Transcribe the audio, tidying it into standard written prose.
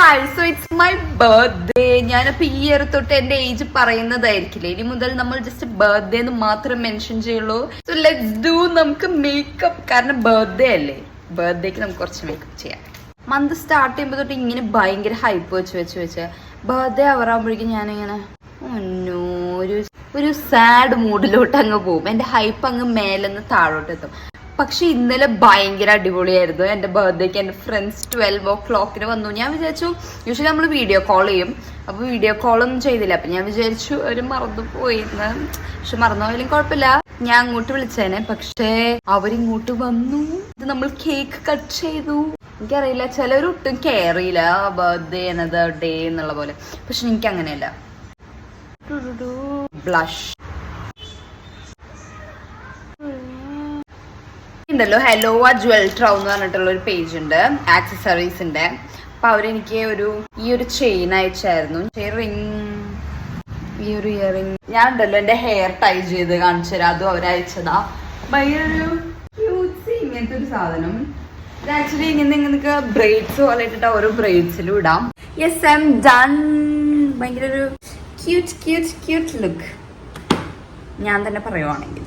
Guys, so it's my birthday. ഞാനപ്പോ ഈ year തൊട്ട് എന്റെ ഏജ് പറയുന്നതായിരിക്കില്ല. ഇനി മുതൽ നമ്മൾ ജസ്റ്റ് ബർത്ത്ഡേ എന്ന് മാത്രം മെൻഷൻ ചെയ്യുള്ളൂ. സോ ലെറ്റ്സ് ഡു നമുക്ക് മേക്കപ്പ്. കാരണം ബർത്ത്ഡേ അല്ലേ, ബർത്ത്ഡേക്ക് നമുക്ക് കുറച്ച് മേക്കപ്പ് ചെയ്യാം. മന്ത് സ്റ്റാർട്ട് ചെയ്യുമ്പോൾ തൊട്ട് ഇങ്ങനെ ഭയങ്കര ഹൈപ്പ് വെച്ച് ബർത്ത്ഡേ അവറാകുമ്പോഴേക്കും ഞാനിങ്ങനെ ഒരു സാഡ് മൂഡിലോട്ട് അങ്ങ് പോകും. എന്റെ ഹൈപ്പ് അങ്ങ് മേലെന്ന് താഴോട്ട് എത്തും. പക്ഷെ ഇന്നലെ ഭയങ്കര അടിപൊളിയായിരുന്നു. എന്റെ ബർത്ത്ഡേക്ക് എന്റെ ഫ്രണ്ട്സ് 12 o'clock വന്നു. ഞാൻ വിചാരിച്ചു, യൂഷ്വലി നമ്മൾ വീഡിയോ കോൾ ചെയ്യും, അപ്പൊ വീഡിയോ കോളൊന്നും ചെയ്തില്ല. അപ്പൊ ഞാൻ വിചാരിച്ചു ഒരു മറന്നുപോയിന്ന്. പക്ഷെ മറന്നുപോയാലും കുഴപ്പമില്ല, ഞാൻ അങ്ങോട്ട് വിളിച്ചേനെ. പക്ഷേ അവരിങ്ങോട്ട് വന്നു. ഇത് നമ്മൾ കേക്ക് കട്ട് ചെയ്തു. എനിക്കറിയില്ല, ചിലരൊട്ടും കെയർ ചെയ്യില്ല ബർത്ത്ഡേ എന്നത് ഡേ എന്നുള്ള പോലെ. പക്ഷെ എനിക്ക് അങ്ങനെയല്ല. ബ്ലഷ് ഉണ്ടല്ലോ, ഹെലോവ ജ്വൽ ട്രൗ എന്ന് പറഞ്ഞിട്ടുള്ള ഒരു പേജ് ഉണ്ട് ആക്സസറീസിന്റെ. അപ്പൊ അവരെനിക്ക് ഈ ഒരു ചെയിൻ അയച്ചായിരുന്നു. ഈ ഒരു ഇയറിംഗ് ഞാൻ ഉണ്ടല്ലോ എന്റെ ഹെയർ ടൈ ചെയ്ത് കാണിച്ചു തരാം. അതും അവരയച്ചതാ. ഭയങ്കര ഇങ്ങനത്തെ ഒരു സാധനം. ഇത് ആക്ച്വലി ഇങ്ങനെ ബ്രെയ്ഡ്സ് പോലെ ഇട്ടിട്ട് ഓരോ ബ്രെയ്ഡ്സിലും ഇടാം. Yes, I M done. ഭയങ്കര ഒരു ക്യൂട്ട് ലുക്ക് ഞാൻ തന്നെ പറയുവാണെങ്കിൽ.